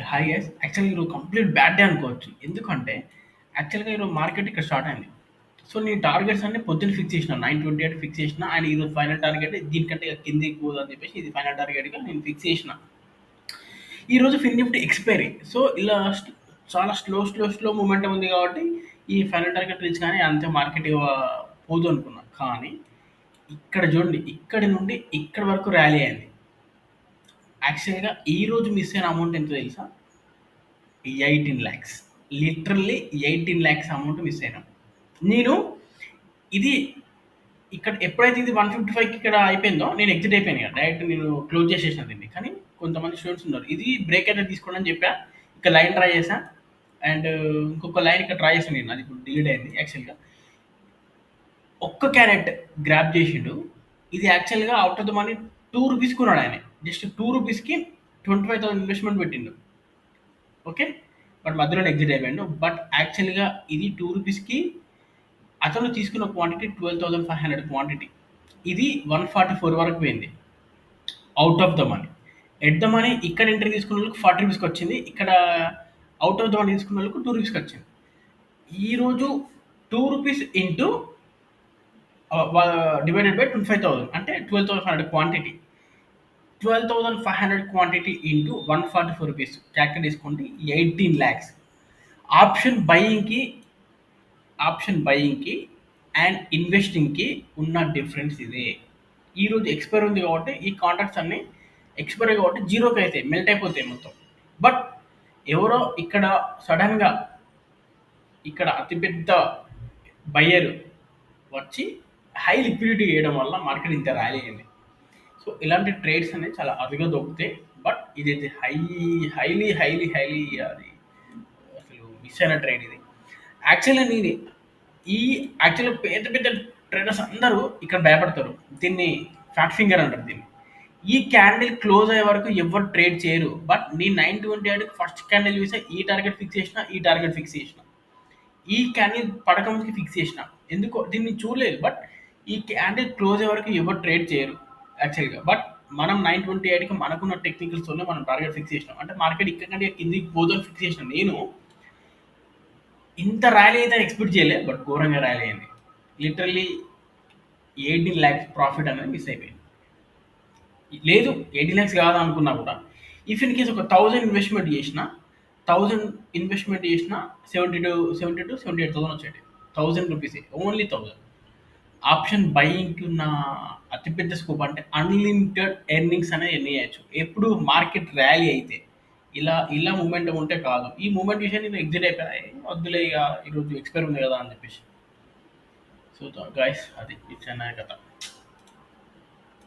Hi guys. యాక్చువల్‌గా ఈరోజు complete bad day అనుకోవచ్చు. ఎందుకంటే యాక్చువల్‌గా ఈరోజు మార్కెట్ ఇక్కడ స్టార్ట్ అయింది. సో, నేను టార్గెట్స్ అన్నీ పొద్దున్న ఫిక్స్ చేసినా. 9:28 ఫిక్స్ చేసినా. అండ్ ఈరోజు ఫైనల్ టార్గెట్ దీనికంటే ఇక కిందికి పోదని చెప్పేసి ఇది ఫైనల్ టార్గెట్‌గా నేను ఫిక్స్ చేసిన. ఈరోజు ఫిన్ నిఫ్టీ ఎక్స్‌పైరీ. సో, ఇలా చాలా స్లో మూవ్‌మెంటమ్ ఉంది కాబట్టి ఈ ఫైనల్ టార్గెట్ రీచ్ కానీ అంతే మార్కెట్ పోదు అనుకున్నా. కానీ ఇక్కడ చూడండి, ఇక్కడి నుండి ఇక్కడి వరకు ర్యాలీ అయింది. యాక్చువల్‌గా ఈరోజు మిస్ అయిన అమౌంట్ ఎంతో తెలుసా? 18,00,000. లిటరల్లీ 18,00,000 అమౌంట్ మిస్ అయినాం. నేను ఇది ఇక్కడ ఎప్పుడైతే ఇది 155కి ఇక్కడ అయిపోయిందో నేను ఎగ్జిట్ అయిపోయాను ఇక. డైరెక్ట్ నేను క్లోజ్ చేసేసిన దీన్ని. కానీ కొంతమంది స్టూడెంట్స్ ఉన్నారు. ఇది బ్రేక్ అయితే తీసుకోండి అని చెప్పా. ఇక లైన్ ట్రై చేశా. అండ్ ఇంకొక లైన్ ఇక్కడ ట్రై చేశాను నేను. అది ఇప్పుడు డిలీట్ అయింది యాక్చువల్‌గా. ఒక్క క్యారెట్ గ్రాబ్ చేసిండు. ఇది యాక్చువల్‌గా ఔట్ ఆఫ్ ద మనీ రూ. 2 కొన్నాడు ఆయన. జస్ట్ రూ. 2కి 25,000 ఇన్వెస్ట్‌మెంట్ పెట్టిండు. ఓకే. బట్ మధ్యలోనే ఎగ్జిట్ అయిపోయిండు. బట్ యాక్చువల్‌గా ఇది రూ. 2కి అతను తీసుకున్న క్వాంటిటీ 12,500 క్వాంటిటీ. ఇది 144 వరకు పోయింది. Out of the money. At the money ఇక్కడ ఎంట్రీ తీసుకున్న వాళ్ళకి రూ. 40కి వచ్చింది. ఇక్కడ ఔట్ ఆఫ్ ద మనీ తీసుకున్న వాళ్ళకి రూ. 2కి వచ్చింది. ఈరోజు రూ. 2 ఇంటూ డివైడెడ్ బై 25,000 అంటే 12,500 క్వాంటిటీ. 12,500 క్వాంటిటీ ఇంటూ రూ. 144 క్యాల్కులేట్ చేసుకోండి. 18,00,000. ఆప్షన్ బయింగ్‌కి అండ్ ఇన్వెస్టింగ్‌కి ఉన్న డిఫరెన్స్ ఇదే. ఈరోజు ఎక్స్‌పైర్ ఉంది కాబట్టి ఈ కాంట్రాక్ట్స్ అన్నీ ఎక్స్‌పైర్ కాబట్టి జీరోకి అయితాయి. మెల్ట్ అయిపోతాయి మొత్తం. బట్ ఎవరో ఇక్కడ సడన్‌గా ఇక్కడ అతిపెద్ద బయ్యర్ వచ్చి హై లిక్విడిటీ చేయడం వల్ల మార్కెట్ ఇంత ర్యాలీ అయింది. సో, ఇలాంటి ట్రేడ్స్ అనేవి చాలా అరుదుగా దొరుకుతాయి. బట్ ఇదైతే హైలీ అది అసలు మిస్ అయిన ట్రేడ్ ఇది. యాక్చువల్‌గా యాక్చువల్‌గా పెద్ద ట్రేడర్స్ అందరూ ఇక్కడ భయపడతారు. దీన్ని ఫ్యాట్ ఫింగర్ అంటారు దీన్ని. ఈ క్యాండిల్ క్లోజ్ అయ్యే వరకు ఎవరు ట్రేడ్ చేయరు. బట్ నేను 9:28కి ఫస్ట్ క్యాండిల్ చూసా. ఈ టార్గెట్ ఫిక్స్ చేసిన. ఈ టార్గెట్ ఫిక్స్ చేసిన. ఈ క్యాండిల్ పడక ముందుకి ఫిక్స్ చేసిన. ఎందుకో దీన్ని చూడలేదు. బట్ ఈ క్యాండిల్ క్లోజ్ అయ్యే వరకు ఎవరు ట్రేడ్ చేయరు యాక్చువల్‌గా. బట్ మనం 9:28కి మనకున్న టెక్నికల్స్‌తోనే మనం టార్గెట్ ఫిక్స్ చేసినాం. అంటే మార్కెట్ ఇక్కడ కంటే కిందికి పోదని ఫిక్స్ చేసిన నేను ఇంత ర్యాలీ అయితే ఎక్స్పెక్ట్ చేయలేదు. బట్ ఘోరంగా ర్యాలీ అయింది. లిటరల్లీ 18,00,000 ప్రాఫిట్ అనేది మిస్ అయిపోయింది. లేదు 18,00,000 కాదు అనుకున్నా కూడా ఇఫ్ ఇన్ కేస్ ఒక 1,000 ఇన్వెస్ట్మెంట్ చేసిన 78,000 వచ్చేది. రూ. 1,000 ఓన్లీ 1,000. ఆప్షన్ బయింగ్‌కి ఉన్న అతిపెద్ద స్కోప్ అంటే అన్‌లిమిటెడ్ ఎర్నింగ్స్ అనేది ఎర్న్ చేయొచ్చు. ఎప్పుడు మార్కెట్ ర్యాలీ అయితే. ఇలా మూవ్‌మెంటమ్ ఉంటే కాదు. ఈ మూవ్‌మెంట్ చూసి నేను ఎగ్జిట్ అయిపోయా. వద్దులే ఇక ఈరోజు ఎక్స్‌పైర్ ఉంది కదా అని చెప్పేసి. సో, గైస్ అది చిన్న కథ.